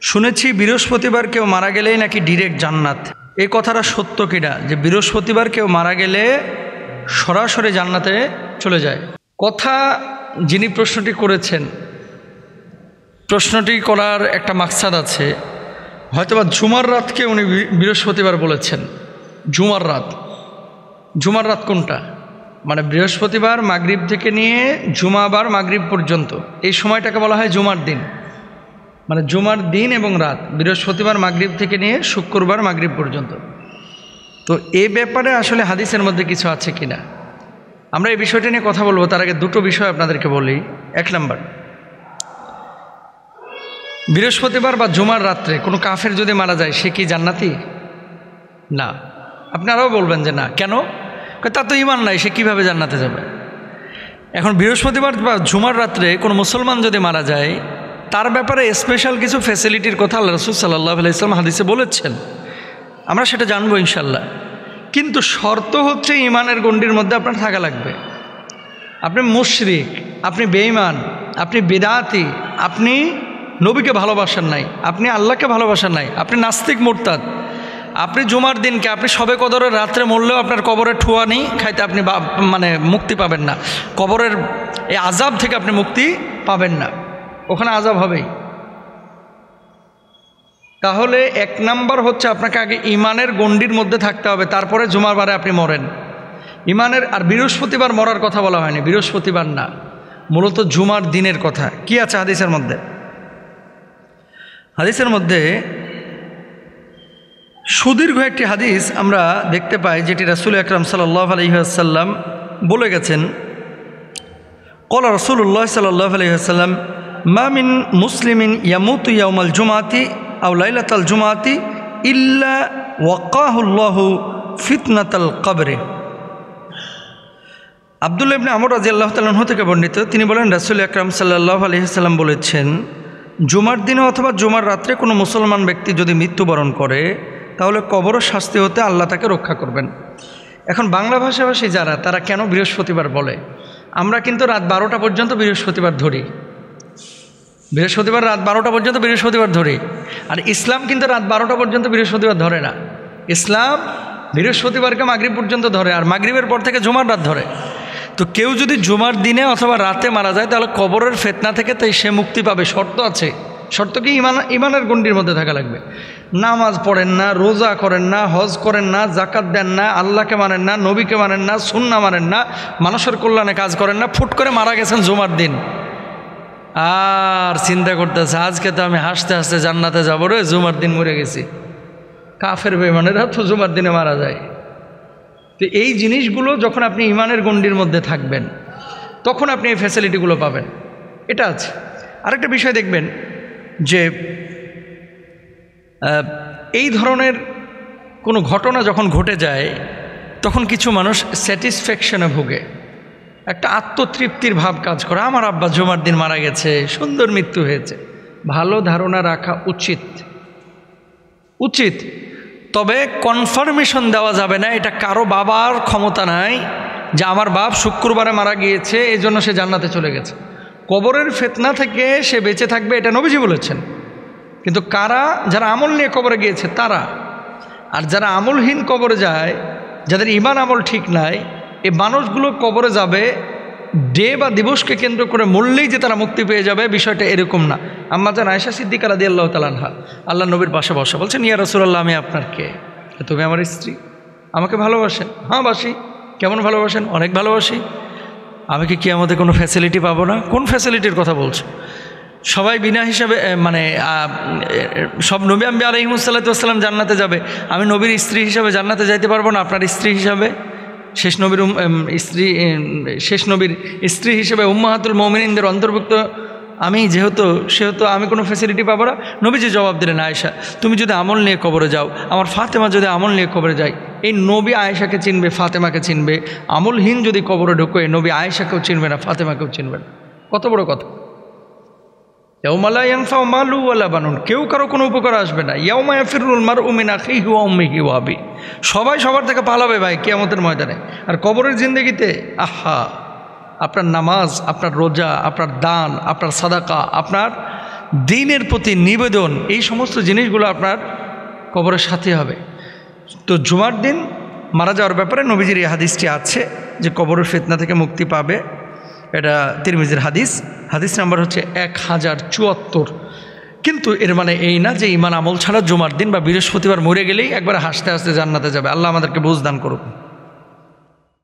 শুনেছি বৃহস্পতিবার কেউ মারা গেলেই নাকি ডিরেক্ট জান্নাত। এই কথাটা সত্য কিনা যে বৃহস্পতিবার কেউ মারা গেলে সরাসরি জান্নাতে চলে যায়? কথা যিনি প্রশ্নটি করেছেন, প্রশ্নটি করার একটা মাকসাদ আছে। হয়তোবা জুমার রাতকে উনি বৃহস্পতিবার বলেছেন। জুমার রাত কোনটা? মানে বৃহস্পতিবার মাগরিব থেকে নিয়ে জুমাবার মাগরিব পর্যন্ত এই সময়টাকে বলা হয় জুমার দিন। মানে জুমার দিন এবং রাত, বৃহস্পতিবার মাগরিব থেকে নিয়ে শুক্রবার মাগরিব পর্যন্ত। তো এই ব্যাপারে আসলে হাদিসের মধ্যে কিছু আছে কিনা আমরা এই বিষয়টা নিয়ে কথা বলবো। তার আগে দুটো বিষয় আপনাদেরকে বলি। এক নাম্বার, বৃহস্পতিবার বা জুমার রাত্রে কোনো কাফের যদি মারা যায় সে কি জান্নাতি? না। আপনারাও বলবেন যে না, কেন? তার তো ঈমান নাই, সে কিভাবে জান্নাতে যাবে? এখন বৃহস্পতিবার বা জুমার রাত্রে কোনো মুসলমান যদি মারা যায় তার ব্যাপারে স্পেশাল কিছু ফ্যাসিলিটির কথা আল্লাহ রাসূল সাল্লাল্লাহু আলাইহি ওয়াসাল্লাম হাদিসে বলেছেন। আমরা সেটা জানবো ইনশাল্লাহ। কিন্তু শর্ত হচ্ছে ঈমানের গণ্ডির মধ্যে আপনার থাকা লাগবে। আপনি মুশরিক, আপনি বেঈমান, আপনি বিদআতি, আপনি নবীকে ভালোবাসেন নাই, আপনি আল্লাহকে ভালোবাসেন নাই, আপনি নাস্তিক মুরতাদ, আপনি জুমার দিনকে আপনি শবে কদরের রাত্রে মরলেও আপনার কবরের ঠুয়ানি খাইতে আপনি মানে মুক্তি পাবেন না। কবরের এই আযাব থেকে আপনি মুক্তি পাবেন না, ওখানে আযাব হবেই। তাহলে এক নাম্বার হচ্ছে আপনাকে আগে ঈমানের গণ্ডির মধ্যে থাকতে হবে, তারপরে জুমার বারে আপনি মরেন। ঈমানের, আর বৃহস্পতিবার মরার কথা বলা হয়নি, বৃহস্পতিবার না, মূলত জুমার দিনের কথা। কি আছে হাদিসের মধ্যে? হাদিসের মধ্যে সুদীর্ঘ একটি হাদিস আমরা দেখতে পাই যেটি রাসূল আকরাম সাল্লাল্লাহু আলাইহি ওয়াসাল্লাম বলে গেছেন। ক্বালা রাসূলুল্লাহ সাল্লাল্লাহু আলাইহি ওয়াসাল্লাম মা মিন মুসলিমিন ইয়ামুতু ইয়াউমাল জুমআতি আও লাইলাতাল জুমআতি ইল্লা ওয়াক্কাহুল্লাহু ফিতনাতাল কবরে। আব্দুল্লাহ ইবনে আমর রাদিয়াল্লাহু তাআলা আনহু থেকে বর্ণিত, তিনি বলেন রাসূল আকরাম সাল্লাল্লাহু আলাইহি ওয়াসাল্লাম বলেছেন, জুমার দিনে অথবা জুমার রাত্রে কোনো মুসলমান ব্যক্তি যদি মৃত্যুবরণ করে তাহলে কবরের শাস্তি হতে আল্লাহ তাকে রক্ষা করবেন। এখন বাংলা ভাষাভাষী যারা, তারা কেন বৃহস্পতিবার বলে? আমরা কিন্তু রাত 12টা পর্যন্ত বৃহস্পতিবার ধরি, বৃহস্পতিবার রাত 12টা পর্যন্ত বৃহস্পতিবার ধরি। আর ইসলাম কিন্তু রাত 12টা পর্যন্ত বৃহস্পতিবার ধরে না। ইসলাম বৃহস্পতিবারকে মাগরিব পর্যন্ত ধরে, আর মাগরিবের পর থেকে জুমার রাত ধরে। তো কেউ যদি জুমার দিনে অথবা রাতে মারা যায় তাহলে কবরের ফিতনা থেকে তাই সে মুক্তি পাবে। শর্ত আছে। শর্ত কি? ঈমানের গণ্ডির মধ্যে থাকা লাগবে। নামাজ পড়েন না, রোজা করেন না, হজ করেন না, জাকাত দেন না, আল্লাহকে মানেন না, নবীকে মানেন না, সুন্নাহ মানেন না, মানুষের কল্যাণে কাজ করেন না, ফুট করে মারা গেছেন জুমার দিন, আর চিন্তা করতেছে আজকে তো আমি হাসতে হাসতে জান্নাতে যাবো রে, জুমার দিন মরে গেছি। কাফের বেঈমানেরা তো জুমার দিনে মারা যায়। তো এই জিনিসগুলো যখন আপনি ঈমানের গণ্ডির মধ্যে থাকবেন তখন আপনি এই ফ্যাসিলিটিগুলো পাবেন। এটা আছে। আরেকটা বিষয় দেখবেন যে এই ধরনের কোনো ঘটনা যখন ঘটে যায় তখন কিছু মানুষ স্যাটিসফ্যাকশনে ভোগে, একটা আত্মতৃপ্তির ভাব কাজ করে। আমার আব্বা জুমার দিন মারা গেছে, সুন্দর মৃত্যু হয়েছে। ভালো ধারণা রাখা উচিত, তবে কনফার্মেশন দেওয়া যাবে না। এটা কারো বাবার ক্ষমতা নাই যে আমার বাপ শুক্রবারে মারা গিয়েছে এই জন্য সে জান্নাতে চলে গেছে। কবরের ফিতনা থেকে সে বেঁচে থাকবে, এটা নবীজি বলেছেন। কিন্তু কারা? যারা আমল নিয়ে কবরে গিয়েছে তারা। আর যারা আমলহীন কবরে যায়, যাদের ঈমান আমল ঠিক নাই, এই মানুষগুলো কবরে যাবে ডে বা দিবসকে কেন্দ্র করে মরলেই যে তারা মুক্তি পেয়ে যাবে, বিষয়টা এরকম না। আম্মা জান আয়েশা সিদ্দিকা রাদিয়াল্লাহু তাআলা আনহা আল্লাহ নবীর পাশে বসে বলছেন, ইয়া রাসূলুল্লাহ, আমি আপনার কে? তুমি আমার স্ত্রী, আমাকে ভালোবাসেন? হ্যাঁ বাসি। কেমন ভালোবাসেন? অনেক ভালোবাসি। আমি কি কিয়ামতে কোনো ফ্যাসিলিটি পাবো না? কোন ফ্যাসিলিটির কথা বলছো? সবাই বিনা হিসাবে, মানে সব নবী আম্বিয়া আলাইহিমুস সালাতু ওয়াস সালাম জান্নাতে যাবে, আমি নবীর স্ত্রী হিসাবে জান্নাতে যাইতে পারবো না? আপনার স্ত্রী হিসাবে, শেষ নবীর স্ত্রী হিসেবে উম্মাহাতুল মুমিনিনদের অন্তর্ভুক্ত আমি সেহেতু আমি কোনো ফ্যাসিলিটি পাবো না? নবীজি জবাব দিলেন, আয়েশা, তুমি যদি আমল নিয়ে কবরে যাও, আমার ফাতেমা যদি আমল নিয়ে কবরে যায়, এই নবী আয়েশাকে চিনবে, ফাতেমাকে চিনবে। আমলহীন যদি কবরে ঢোকে, নবী আয়েশাকেও চিনবে না, ফাতেমাকেও চিনবে না। কত বড় কথা! ইয়াউমা লা ইয়ানফাউ মালু ওয়ালা বানুন, কেউ কারো কোনো উপকার আসবে না। ইয়াউমা ইয়াফিরুল মারউ মিন আখিহি ওয়া উম্মিহি ওয়া আবিহি, সবাই সবার থেকে পালাবে ভাই কিয়ামতের ময়দানে। আর কবরের জিন্দেগিতে আহা, আপনার নামাজ, আপনার রোজা, আপনার দান, আপনার সাদাকা, আপনার দ্বীনের প্রতি নিবেদন, এই সমস্ত জিনিসগুলো আপনার কবরের সাথে হবে। তো জুমার দিন মারা যাওয়ার ব্যাপারে নবীজির এই হাদিসটি আছে যে কবরের ফিতনা থেকে মুক্তি পাবে। এটা তিরমিজির হাদিস, হাদিস নাম্বার হচ্ছে 1074। কিন্তু এর মানে এই না যে ঈমান আমল ছাড়া জুমার দিন বা বৃহস্পতিবার মরে গেলেই একবার হাসতে হাসতে জান্নাতে যাবে। আল্লাহ আমাদেরকে বুঝ দান করুক।